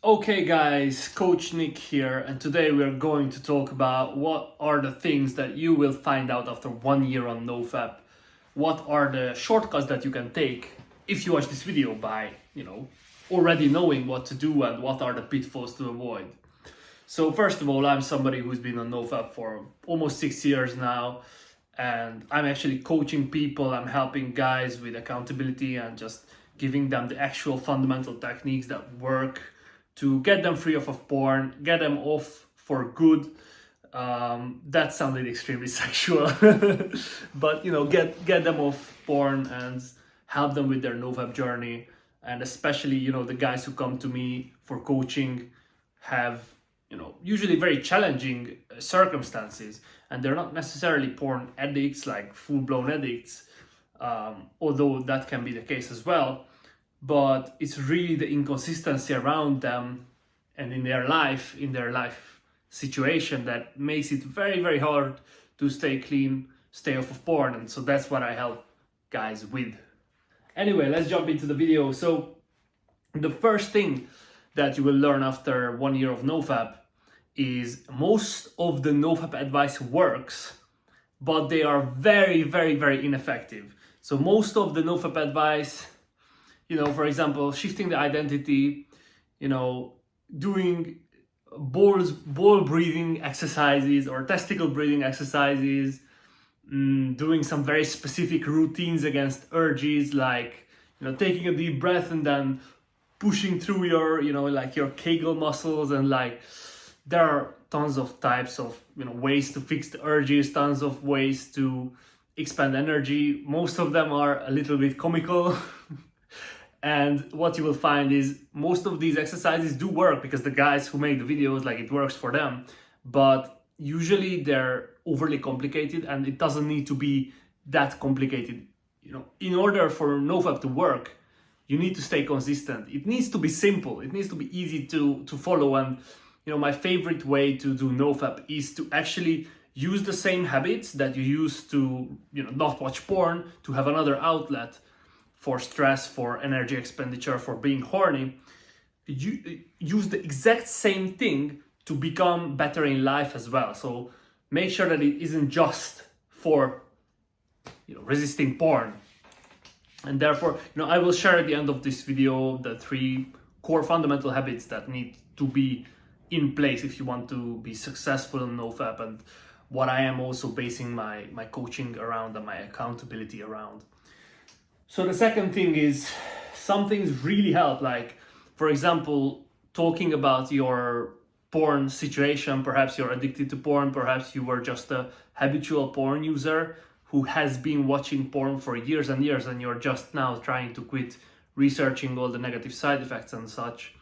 Okay guys, Coach Nick here, and today we're going to talk about what are the things that you will find out after 1 year on NoFap. What are the shortcuts that you can take if you watch this video by, already knowing what to do and what are the pitfalls to avoid. So first of all, I'm somebody who's been on NoFap for almost 6 years now, and I'm actually coaching people. I'm helping guys with accountability and just giving them the actual fundamental techniques that work to get them free of porn, get them off for good. That sounded extremely sexual, but get them off porn and help them with their NoFap journey. And especially, the guys who come to me for coaching have, usually very challenging circumstances, and they're not necessarily porn addicts, like full-blown addicts, although that can be the case as well. But it's really the inconsistency around them and in their life situation that makes it very, very hard to stay clean, stay off of porn. And so that's what I help guys with. Anyway, let's jump into the video. So the first thing that you will learn after 1 year of NoFap is most of the NoFap advice works, but they are very, very, very ineffective. So most of the NoFap advice, for example, shifting the identity, doing ball breathing exercises or testicle breathing exercises, doing some very specific routines against urges, like, taking a deep breath and then pushing through your, your Kegel muscles. And there are tons of types of, ways to fix the urges, tons of ways to expand energy. Most of them are a little bit comical. And what you will find is most of these exercises do work because the guys who make the videos, it works for them. But usually they're overly complicated, and it doesn't need to be that complicated. In order for NoFap to work, you need to stay consistent. It needs to be simple. It needs to be easy to follow. And, my favorite way to do NoFap is to actually use the same habits that you use to, not watch porn, to have another outlet for stress, for energy expenditure, for being horny. You use the exact same thing to become better in life as well. So make sure that it isn't just for, resisting porn. And therefore, I will share at the end of this video the 3 core fundamental habits that need to be in place if you want to be successful in NoFap, and what I am also basing my coaching around and my accountability around. So the second thing is, some things really help, like, for example, talking about your porn situation. Perhaps you're addicted to porn, perhaps you were just a habitual porn user who has been watching porn for years and years, and you're just now trying to quit, researching all the negative side effects and such.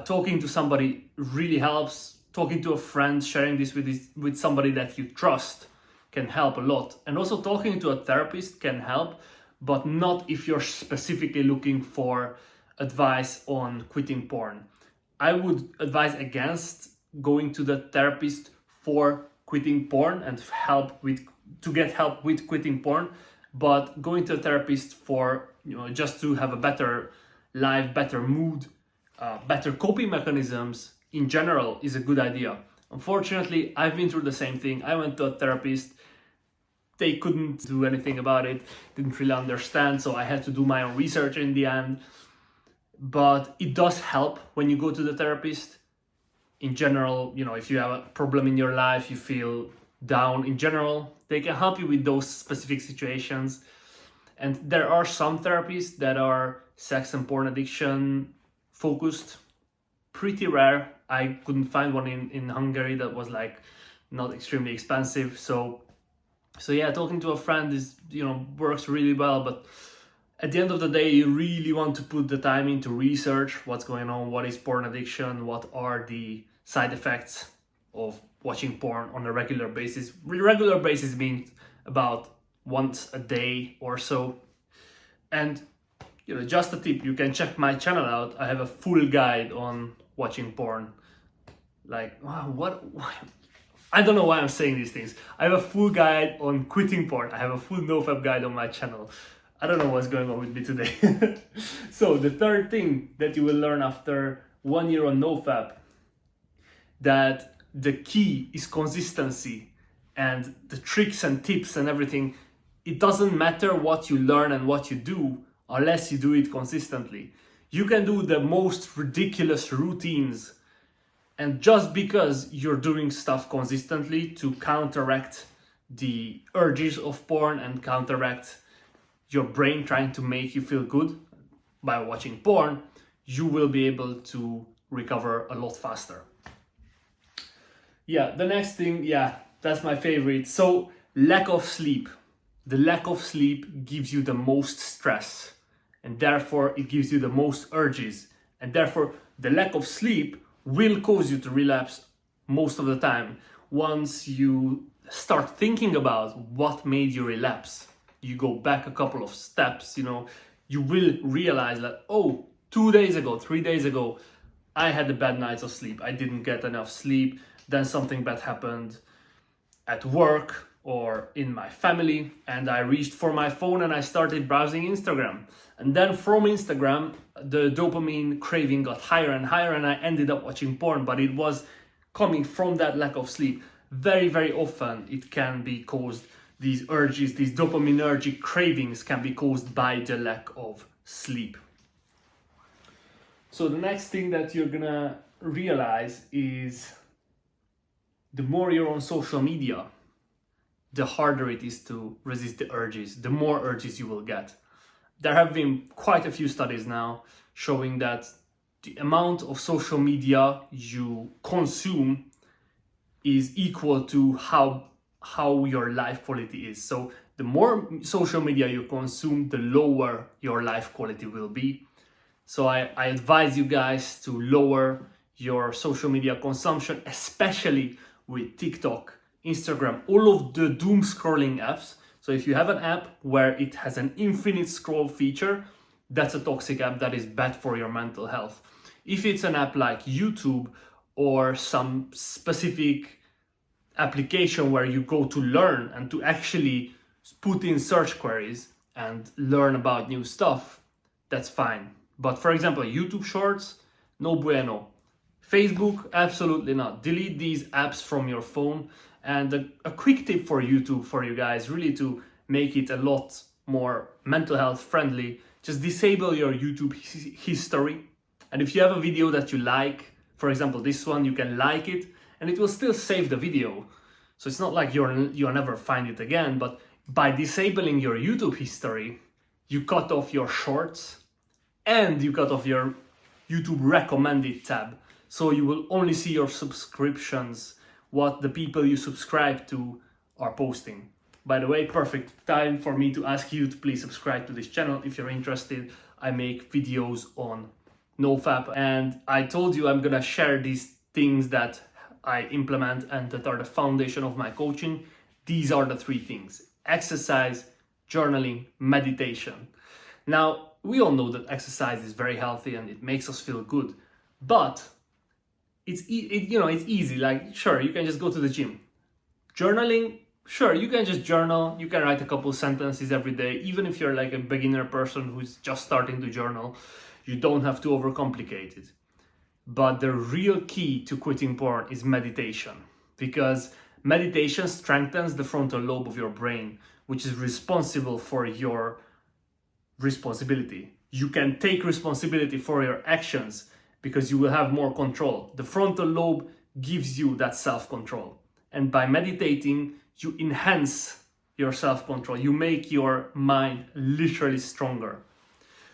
Talking to somebody really helps. Talking to a friend, sharing this with somebody that you trust can help a lot. And also talking to a therapist can help, but not if you're specifically looking for advice on quitting porn. I would advise against going to the therapist for quitting porn and to get help with quitting porn, but going to a therapist for, just to have a better life, better mood, better coping mechanisms in general is a good idea. Unfortunately, I've been through the same thing. I went to a therapist. They couldn't do anything about it, didn't really understand, so I had to do my own research in the end. But it does help when you go to the therapist. In general, if you have a problem in your life, you feel down in general, they can help you with those specific situations. And there are some therapists that are sex and porn addiction focused. Pretty rare. I couldn't find one in Hungary that was not extremely expensive. So yeah, talking to a friend is, works really well. But at the end of the day, you really want to put the time into research what's going on, what is porn addiction, what are the side effects of watching porn on a regular basis. Regular basis means about once a day or so. And, just a tip, you can check my channel out. I have a full guide on watching porn. I don't know why I'm saying these things. I have a full guide on quitting porn. I have a full NoFap guide on my channel. I don't know what's going on with me today. So the third thing that you will learn after 1 year on NoFap, that the key is consistency, and the tricks and tips and everything, it doesn't matter what you learn and what you do unless you do it consistently. You can do the most ridiculous routines, and just because you're doing stuff consistently to counteract the urges of porn and counteract your brain trying to make you feel good by watching porn, you will be able to recover a lot faster. Yeah, the next thing, yeah, that's my favorite. So, lack of sleep. The lack of sleep gives you the most stress, and therefore it gives you the most urges, and therefore the lack of sleep will cause you to relapse most of the time. Once you start thinking about what made you relapse, you go back a couple of steps, you will realize that, oh, 2 days ago, 3 days ago, I had a bad night of sleep. I didn't get enough sleep. Then something bad happened at work or in my family, and I reached for my phone and I started browsing Instagram. And then from Instagram, the dopamine craving got higher and higher, and I ended up watching porn, but it was coming from that lack of sleep. Very, very often it can be caused, these urges, these dopaminergic cravings can be caused by the lack of sleep. So the next thing that you're gonna realize is the more you're on social media, the harder it is to resist the urges, the more urges you will get. There have been quite a few studies now showing that the amount of social media you consume is equal to how your life quality is. So the more social media you consume, the lower your life quality will be. So I advise you guys to lower your social media consumption, especially with TikTok, Instagram, all of the doom scrolling apps. So if you have an app where it has an infinite scroll feature, that's a toxic app that is bad for your mental health. If it's an app like YouTube or some specific application where you go to learn and to actually put in search queries and learn about new stuff, that's fine. But for example, YouTube Shorts, no bueno. Facebook, absolutely not. Delete these apps from your phone. And a quick tip for YouTube for you guys, really to make it a lot more mental health friendly, just disable your YouTube history. And if you have a video that you like, for example, this one, you can like it and it will still save the video. So it's not like you'll never find it again, but by disabling your YouTube history, you cut off your shorts and you cut off your YouTube recommended tab. So you will only see your subscriptions, what the people you subscribe to are posting. By the way, perfect time for me to ask you to please subscribe to this channel if you're interested. I make videos on NoFap, and I told you I'm gonna share these things that I implement and that are the foundation of my coaching. These are the 3 things: exercise, journaling, meditation. Now, we all know that exercise is very healthy and it makes us feel good, but it's easy. Like, sure, you can just go to the gym. Journaling, sure, you can just journal. You can write a couple sentences every day. Even if you're like a beginner person who's just starting to journal, you don't have to overcomplicate it. But the real key to quitting porn is meditation, because meditation strengthens the frontal lobe of your brain, which is responsible for your responsibility. You can take responsibility for your actions because you will have more control. The frontal lobe gives you that self-control. And by meditating, you enhance your self-control. You make your mind literally stronger.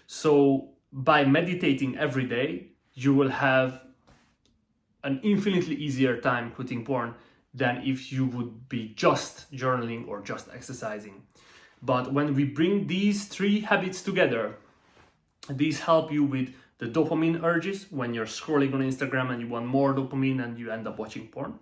So by meditating every day, you will have an infinitely easier time quitting porn than if you would be just journaling or just exercising. But when we bring these 3 habits together, these help you with the dopamine urges when you're scrolling on Instagram and you want more dopamine and you end up watching porn.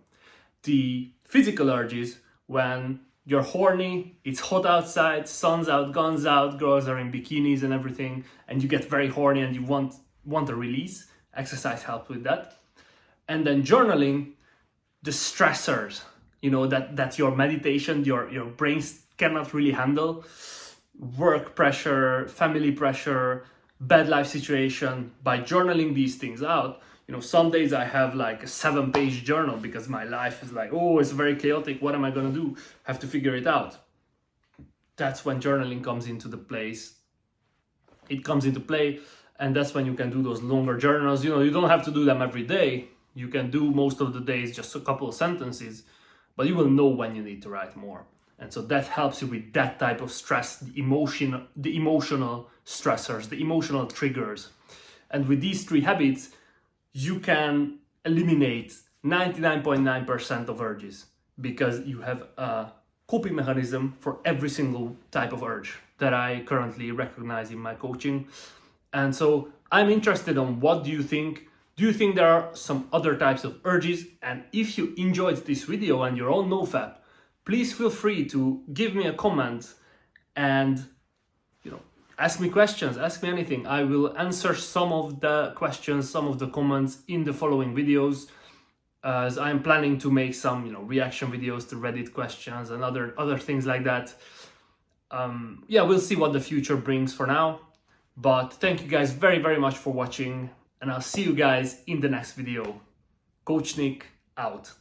The physical urges when you're horny, it's hot outside, sun's out, guns out, girls are in bikinis and everything, and you get very horny and you want a release. Exercise helps with that. And then journaling, the stressors, that your meditation, your brain cannot really handle. Work pressure, family pressure, bad life situation by journaling these things out. You know, some days I have like a 7-page journal because my life is like, oh, it's very chaotic. What am I going to do? Have to figure it out. That's when journaling comes into the place. It comes into play, and that's when you can do those longer journals. You know, you don't have to do them every day. You can do most of the days just a couple of sentences, but you will know when you need to write more. And so that helps you with that type of stress, the emotional stressors, the emotional triggers. And with these 3 habits, you can eliminate 99.9% of urges because you have a coping mechanism for every single type of urge that I currently recognize in my coaching. And so I'm interested on what do you think? Do you think there are some other types of urges? And if you enjoyed this video and you're on NoFap, please feel free to give me a comment and, you know, ask me questions, ask me anything. I will answer some of the questions, some of the comments in the following videos, as I'm planning to make some, you know, reaction videos to Reddit questions and other things like that. Yeah, we'll see what the future brings for now. But thank you guys very, very much for watching, and I'll see you guys in the next video. Coach Nick out.